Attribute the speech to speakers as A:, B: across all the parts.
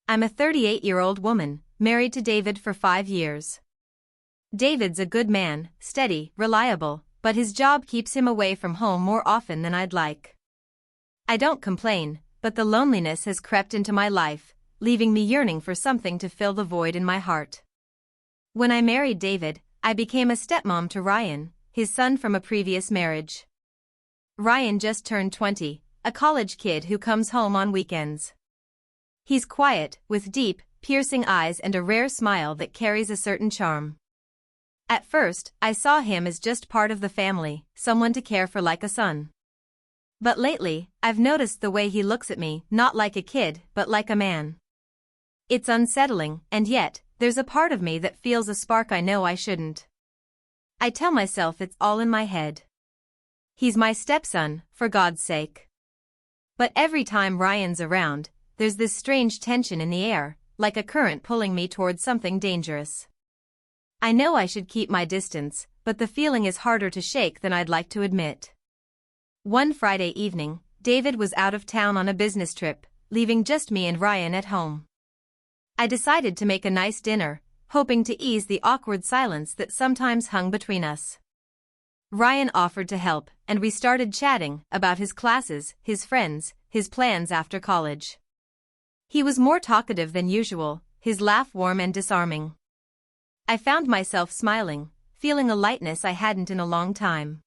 A: I'm a 38-year-old woman, married to David for 5 years. David's a good man, steady, reliable, but his job keeps him away from home more often than I'd like. I don't complain, but the loneliness has crept into my life, leaving me yearning for something to fill the void in my heart. When I married David, I became a stepmom to Ryan, his son from a previous marriage. Ryan just turned 20, a college kid who comes home on weekends. He's quiet, with deep, piercing eyes and a rare smile that carries a certain charm. At first, I saw him as just part of the family, someone to care for like a son. But lately, I've noticed the way he looks at me, not like a kid, but like a man. It's unsettling, and yet, there's a part of me that feels a spark I know I shouldn't. I tell myself it's all in my head. He's my stepson, for God's sake. But every time Ryan's around, there's this strange tension in the air, like a current pulling me towards something dangerous. I know I should keep my distance, but the feeling is harder to shake than I'd like to admit. One Friday evening, David was out of town on a business trip, leaving just me and Ryan at home. I decided to make a nice dinner, hoping to ease the awkward silence that sometimes hung between us. Ryan offered to help, and we started chatting about his classes, his friends, his plans after college. He was more talkative than usual, his laugh warm and disarming. I found myself smiling, feeling a lightness I hadn't in a long time.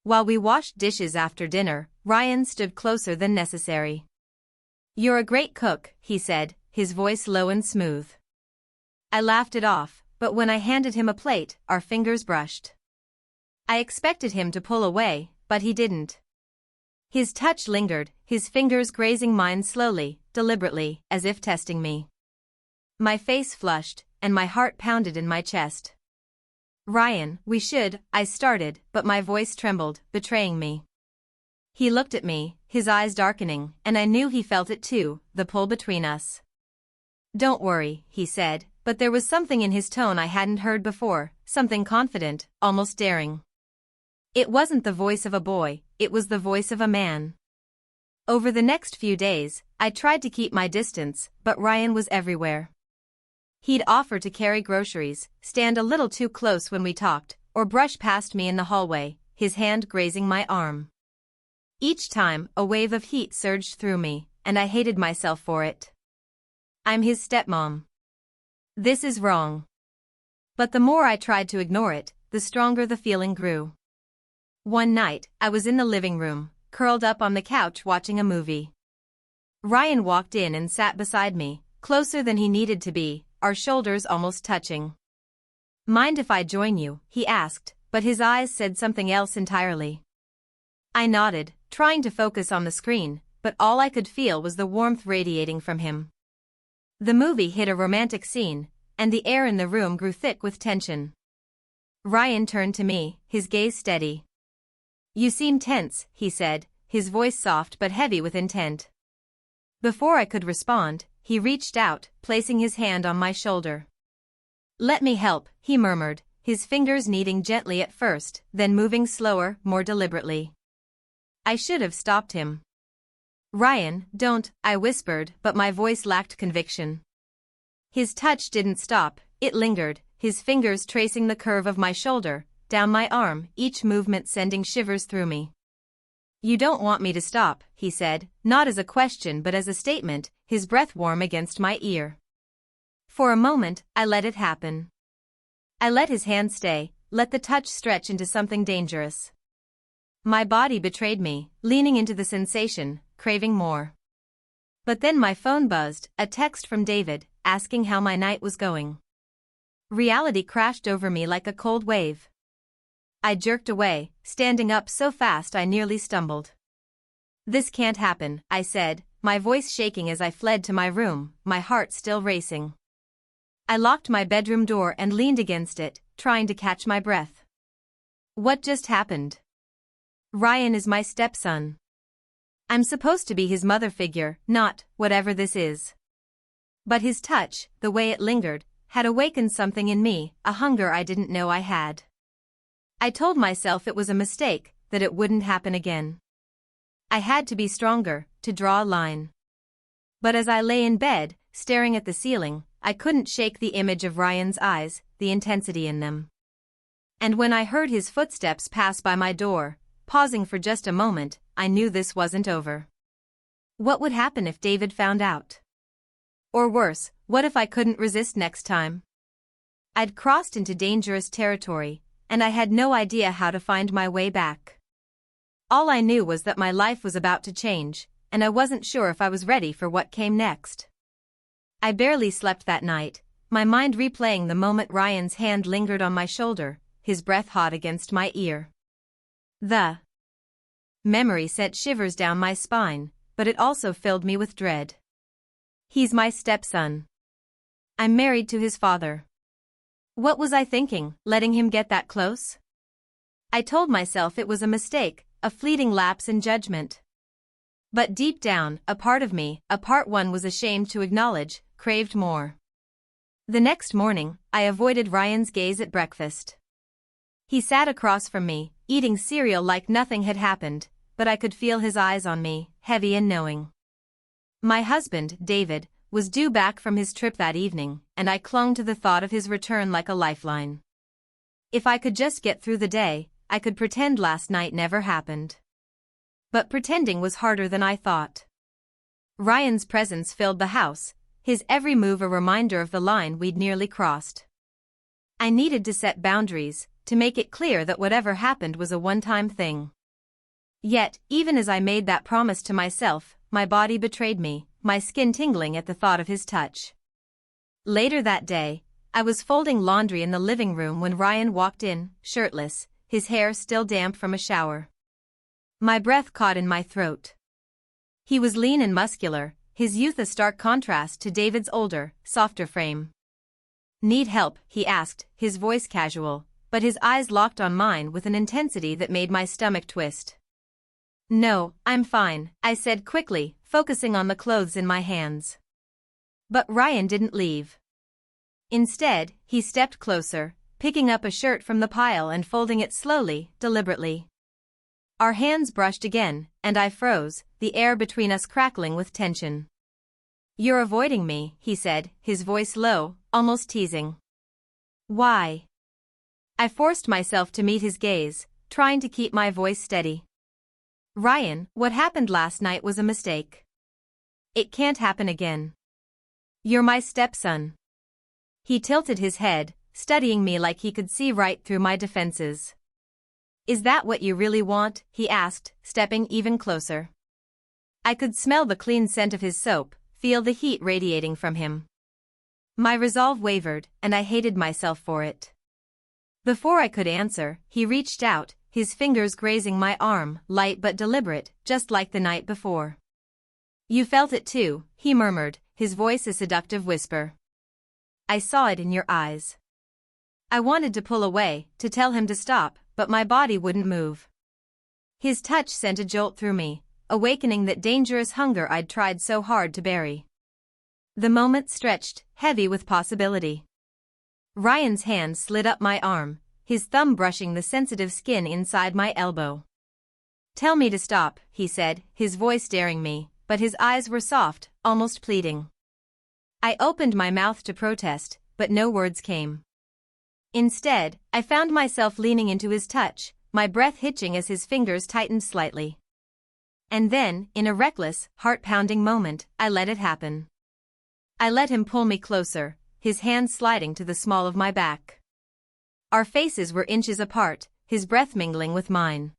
A: While we washed dishes after dinner, Ryan stood closer than necessary. "You're a great cook," he said, his voice low and smooth. I laughed it off, but when I handed him a plate, our fingers brushed. I expected him to pull away, but he didn't. His touch lingered, his fingers grazing mine slowly, deliberately, as if testing me. My face flushed, and my heart pounded in my chest. "Ryan, I started, but my voice trembled, betraying me. He looked at me, his eyes darkening, and I knew he felt it too, the pull between us. "Don't worry," he said, but there was something in his tone I hadn't heard before, something confident, almost daring. It wasn't the voice of a boy, it was the voice of a man. Over the next few days, I tried to keep my distance, but Ryan was everywhere. He'd offer to carry groceries, stand a little too close when we talked, or brush past me in the hallway, his hand grazing my arm. Each time, a wave of heat surged through me, and I hated myself for it. I'm his stepmom. This is wrong. But the more I tried to ignore it, the stronger the feeling grew. One night, I was in the living room, curled up on the couch watching a movie. Ryan walked in and sat beside me, closer than he needed to be, our shoulders almost touching. "Mind if I join you?" he asked, but his eyes said something else entirely. I nodded, trying to focus on the screen, but all I could feel was the warmth radiating from him. The movie hit a romantic scene, and the air in the room grew thick with tension. Ryan turned to me, his gaze steady. "You seem tense," he said, his voice soft but heavy with intent. Before I could respond, he reached out, placing his hand on my shoulder. "Let me help," he murmured, his fingers kneading gently at first, then moving slower, more deliberately. I should have stopped him. "Ryan, don't," I whispered, but my voice lacked conviction. His touch didn't stop, it lingered, his fingers tracing the curve of my shoulder, down my arm, each movement sending shivers through me. "You don't want me to stop," he said, not as a question but as a statement, his breath warm against my ear. For a moment, I let it happen. I let his hand stay, let the touch stretch into something dangerous. My body betrayed me, leaning into the sensation, craving more. But then my phone buzzed, a text from David, asking how my night was going. Reality crashed over me like a cold wave. I jerked away, standing up so fast I nearly stumbled. "This can't happen," I said, my voice shaking as I fled to my room, my heart still racing. I locked my bedroom door and leaned against it, trying to catch my breath. "What just happened?" "Ryan is my stepson. I'm supposed to be his mother figure, not whatever this is." But his touch, the way it lingered, had awakened something in me, a hunger I didn't know I had. I told myself it was a mistake, that it wouldn't happen again. I had to be stronger, to draw a line. But as I lay in bed, staring at the ceiling. I couldn't shake the image of Ryan's eyes, the intensity in them. And when I heard his footsteps pass by my door, pausing for just a moment, I knew this wasn't over. What would happen if David found out? Or worse, what if I couldn't resist next time? I'd crossed into dangerous territory, and I had no idea how to find my way back. All I knew was that my life was about to change, and I wasn't sure if I was ready for what came next. I barely slept that night, my mind replaying the moment Ryan's hand lingered on my shoulder, his breath hot against my ear. The memory sent shivers down my spine, but it also filled me with dread. He's my stepson. I'm married to his father. What was I thinking, letting him get that close? I told myself it was a mistake, a fleeting lapse in judgment. But deep down, a part of me, a part one was ashamed to acknowledge, craved more. The next morning, I avoided Ryan's gaze at breakfast. He sat across from me, eating cereal like nothing had happened, but I could feel his eyes on me, heavy and knowing. My husband, David, was due back from his trip that evening, and I clung to the thought of his return like a lifeline. If I could just get through the day, I could pretend last night never happened. But pretending was harder than I thought. Ryan's presence filled the house, his every move a reminder of the line we'd nearly crossed. I needed to set boundaries, to make it clear that whatever happened was a one-time thing. Yet, even as I made that promise to myself, my body betrayed me, my skin tingling at the thought of his touch. Later that day, I was folding laundry in the living room when Ryan walked in, shirtless, his hair still damp from a shower. My breath caught in my throat. He was lean and muscular, his youth a stark contrast to David's older, softer frame. "Need help?" he asked, his voice casual, but his eyes locked on mine with an intensity that made my stomach twist. "No, I'm fine," I said quickly, focusing on the clothes in my hands. But Ryan didn't leave. Instead, he stepped closer, picking up a shirt from the pile and folding it slowly, deliberately. Our hands brushed again, and I froze, the air between us crackling with tension. "You're avoiding me," he said, his voice low, almost teasing. "Why?" I forced myself to meet his gaze, trying to keep my voice steady. "Ryan, what happened last night was a mistake. It can't happen again. You're my stepson." He tilted his head, studying me like he could see right through my defenses. "Is that what you really want?" he asked, stepping even closer. I could smell the clean scent of his soap, feel the heat radiating from him. My resolve wavered, and I hated myself for it. Before I could answer, he reached out, his fingers grazing my arm, light but deliberate, just like the night before. "You felt it too," he murmured, his voice a seductive whisper. "I saw it in your eyes." I wanted to pull away, to tell him to stop, but my body wouldn't move. His touch sent a jolt through me, awakening that dangerous hunger I'd tried so hard to bury. The moment stretched, heavy with possibility. Ryan's hand slid up my arm, his thumb brushing the sensitive skin inside my elbow. "Tell me to stop," he said, his voice daring me, but his eyes were soft, almost pleading. I opened my mouth to protest, but no words came. Instead, I found myself leaning into his touch, my breath hitching as his fingers tightened slightly. And then, in a reckless, heart-pounding moment, I let it happen. I let him pull me closer, his hand sliding to the small of my back. Our faces were inches apart, his breath mingling with mine.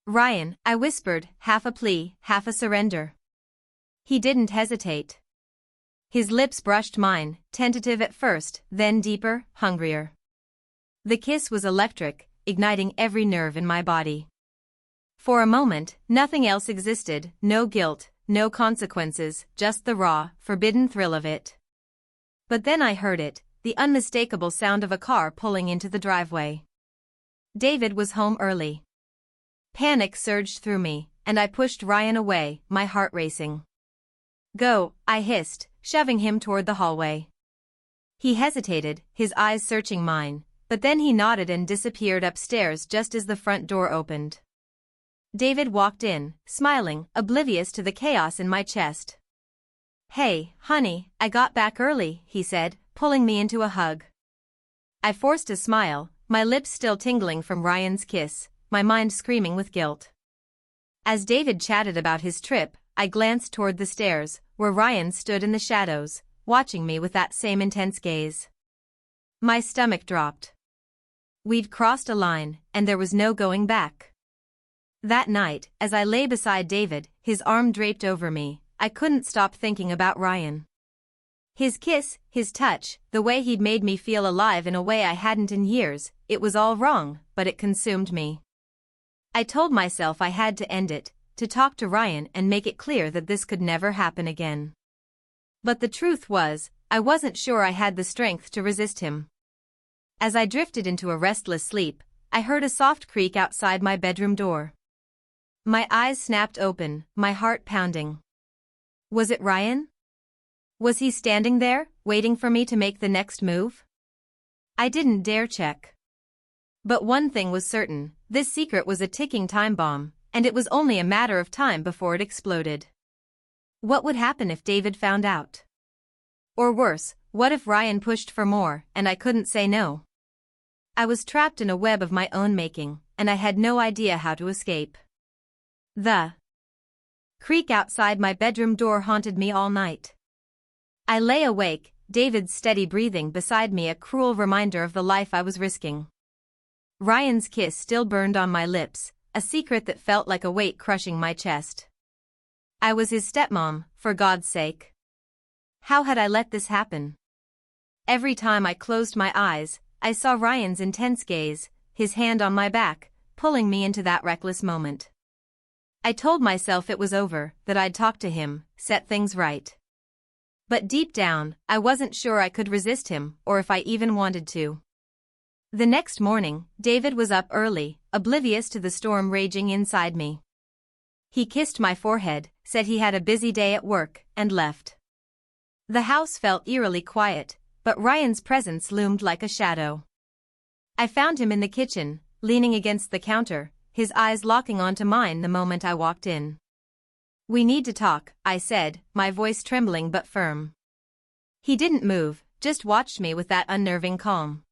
A: "Ryan," I whispered, half a plea, half a surrender. He didn't hesitate. His lips brushed mine, tentative at first, then deeper, hungrier. The kiss was electric, igniting every nerve in my body. For a moment, nothing else existed, no guilt, no consequences, just the raw, forbidden thrill of it. But then I heard it, the unmistakable sound of a car pulling into the driveway. David was home early. Panic surged through me, and I pushed Ryan away, my heart racing. "Go," I hissed, shoving him toward the hallway. He hesitated, his eyes searching mine, but then he nodded and disappeared upstairs just as the front door opened. David walked in, smiling, oblivious to the chaos in my chest. "Hey, honey, I got back early," he said, pulling me into a hug. I forced a smile, my lips still tingling from Ryan's kiss, my mind screaming with guilt. As David chatted about his trip, I glanced toward the stairs, where Ryan stood in the shadows, watching me with that same intense gaze. My stomach dropped. We'd crossed a line, and there was no going back. That night, as I lay beside David, his arm draped over me, I couldn't stop thinking about Ryan. His kiss, his touch, the way he'd made me feel alive in a way I hadn't in years, it was all wrong, but it consumed me. I told myself I had to end it, to talk to Ryan and make it clear that this could never happen again. But the truth was, I wasn't sure I had the strength to resist him. As I drifted into a restless sleep, I heard a soft creak outside my bedroom door. My eyes snapped open, my heart pounding. Was it Ryan? Was he standing there, waiting for me to make the next move? I didn't dare check. But one thing was certain, this secret was a ticking time bomb, and it was only a matter of time before it exploded. What would happen if David found out? Or worse, what if Ryan pushed for more, and I couldn't say no? I was trapped in a web of my own making, and I had no idea how to escape. The creak outside my bedroom door haunted me all night. I lay awake, David's steady breathing beside me a cruel reminder of the life I was risking. Ryan's kiss still burned on my lips, a secret that felt like a weight crushing my chest. I was his stepmom, for God's sake. How had I let this happen? Every time I closed my eyes, I saw Ryan's intense gaze, his hand on my back, pulling me into that reckless moment. I told myself it was over, that I'd talk to him, set things right. But deep down, I wasn't sure I could resist him, or if I even wanted to. The next morning, David was up early, oblivious to the storm raging inside me. He kissed my forehead, said he had a busy day at work, and left. The house felt eerily quiet, but Ryan's presence loomed like a shadow. I found him in the kitchen, leaning against the counter, his eyes locking onto mine the moment I walked in. "We need to talk," I said, my voice trembling but firm. He didn't move, just watched me with that unnerving calm.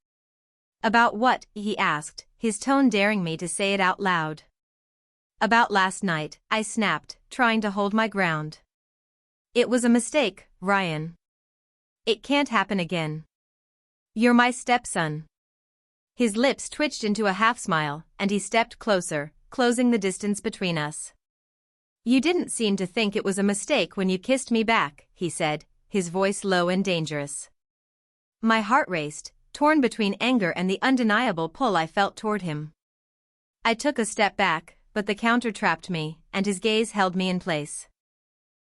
A: "About what?" he asked, his tone daring me to say it out loud. "About last night," I snapped, trying to hold my ground. "It was a mistake, Ryan. It can't happen again. You're my stepson." His lips twitched into a half-smile, and he stepped closer, closing the distance between us. "You didn't seem to think it was a mistake when you kissed me back," he said, his voice low and dangerous. My heart raced, torn between anger and the undeniable pull I felt toward him. I took a step back, but the counter trapped me, and his gaze held me in place.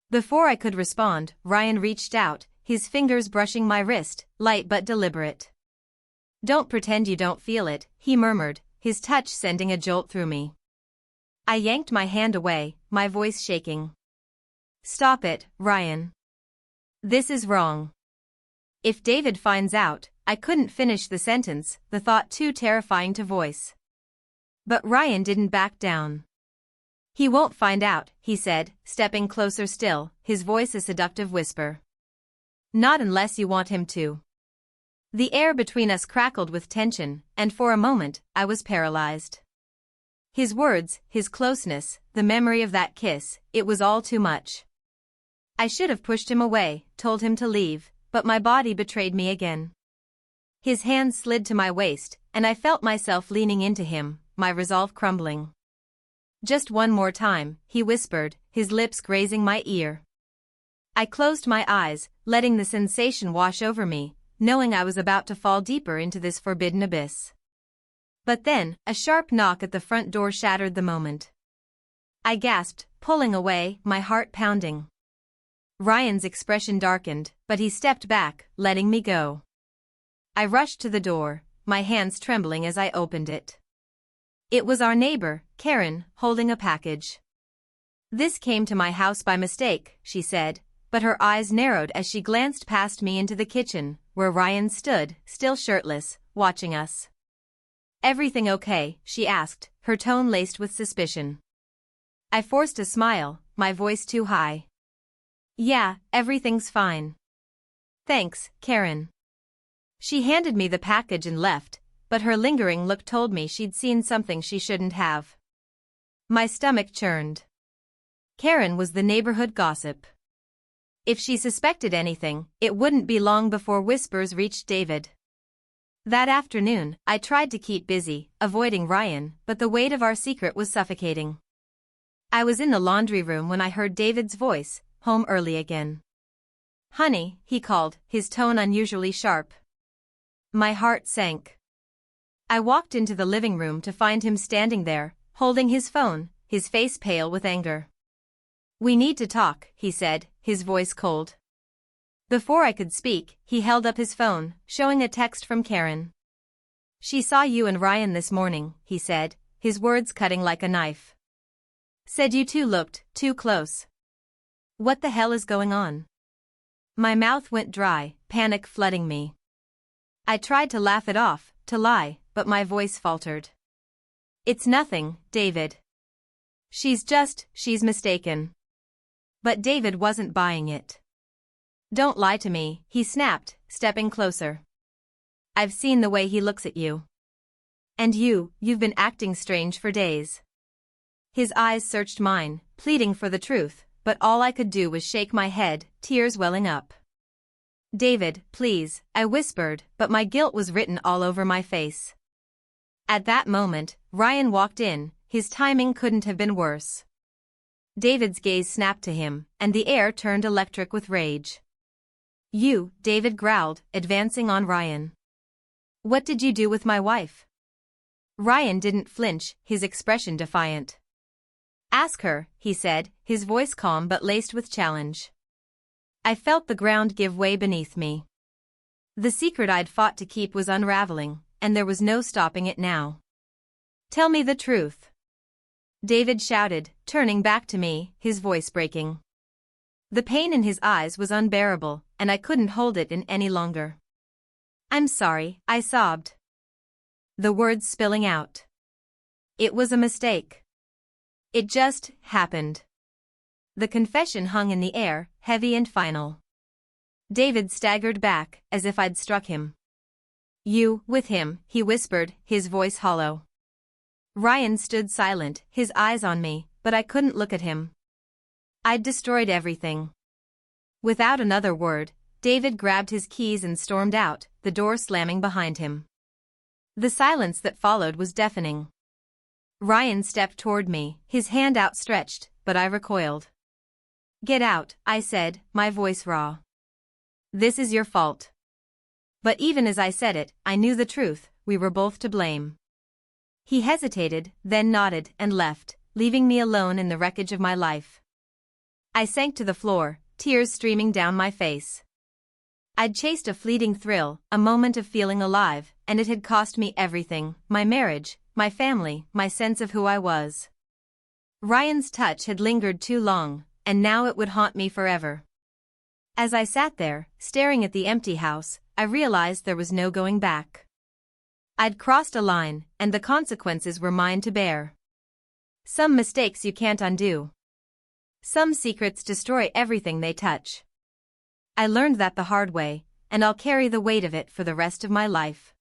A: Before I could respond, Ryan reached out, his fingers brushing my wrist, light but deliberate. "Don't pretend you don't feel it," he murmured, his touch sending a jolt through me. I yanked my hand away, my voice shaking. "Stop it, Ryan. This is wrong." "If David finds out," I couldn't finish the sentence, the thought too terrifying to voice. But Ryan didn't back down. "He won't find out," he said, stepping closer still, his voice a seductive whisper. "Not unless you want him to." The air between us crackled with tension, and for a moment, I was paralyzed. His words, his closeness, the memory of that kiss, it was all too much. I should have pushed him away, told him to leave, but my body betrayed me again. His hand slid to my waist, and I felt myself leaning into him, my resolve crumbling. "Just one more time," he whispered, his lips grazing my ear. I closed my eyes, letting the sensation wash over me, knowing I was about to fall deeper into this forbidden abyss. But then, a sharp knock at the front door shattered the moment. I gasped, pulling away, my heart pounding. Ryan's expression darkened, but he stepped back, letting me go. I rushed to the door, my hands trembling as I opened it. It was our neighbor, Karen, holding a package. "This came to my house by mistake," she said, but her eyes narrowed as she glanced past me into the kitchen, where Ryan stood, still shirtless, watching us. "Everything okay?" she asked, her tone laced with suspicion. I forced a smile, my voice too high. Yeah, everything's fine. Thanks, Karen. She handed me the package and left, but her lingering look told me she'd seen something she shouldn't have. My stomach churned. Karen was the neighborhood gossip. If she suspected anything, it wouldn't be long before whispers reached David. That afternoon, I tried to keep busy, avoiding Ryan, but the weight of our secret was suffocating. I was in the laundry room when I heard David's voice, home early again. Honey, he called, his tone unusually sharp. My heart sank. I walked into the living room to find him standing there, holding his phone, his face pale with anger. We need to talk, he said, his voice cold. Before I could speak, he held up his phone, showing a text from Karen. She saw you and Ryan this morning, he said, his words cutting like a knife. Said you two looked too close. What the hell is going on? My mouth went dry, panic flooding me. I tried to laugh it off, to lie, but my voice faltered. It's nothing, David. She's mistaken. But David wasn't buying it. Don't lie to me, he snapped, stepping closer. I've seen the way he looks at you. And you've been acting strange for days. His eyes searched mine, pleading for the truth, but all I could do was shake my head, tears welling up. David, please, I whispered, but my guilt was written all over my face. At that moment, Ryan walked in, his timing couldn't have been worse. David's gaze snapped to him, and the air turned electric with rage. You, David growled, advancing on Ryan. What did you do with my wife? Ryan didn't flinch, his expression defiant. Ask her, he said, his voice calm but laced with challenge. I felt the ground give way beneath me. The secret I'd fought to keep was unraveling, and there was no stopping it now. Tell me the truth. David shouted, turning back to me, his voice breaking. The pain in his eyes was unbearable, and I couldn't hold it in any longer. I'm sorry, I sobbed. The words spilling out. It was a mistake. It just happened. The confession hung in the air, heavy and final. David staggered back, as if I'd struck him. You, with him, he whispered, his voice hollow. Ryan stood silent, his eyes on me, but I couldn't look at him. I'd destroyed everything. Without another word, David grabbed his keys and stormed out, the door slamming behind him. The silence that followed was deafening. Ryan stepped toward me, his hand outstretched, but I recoiled. Get out, I said, my voice raw. This is your fault. But even as I said it, I knew the truth, we were both to blame. He hesitated, then nodded and left, leaving me alone in the wreckage of my life. I sank to the floor, tears streaming down my face. I'd chased a fleeting thrill, a moment of feeling alive, and it had cost me everything, my marriage, my family, my sense of who I was. Ryan's touch had lingered too long, and now it would haunt me forever. As I sat there, staring at the empty house, I realized there was no going back. I'd crossed a line, and the consequences were mine to bear. Some mistakes you can't undo. Some secrets destroy everything they touch. I learned that the hard way, and I'll carry the weight of it for the rest of my life.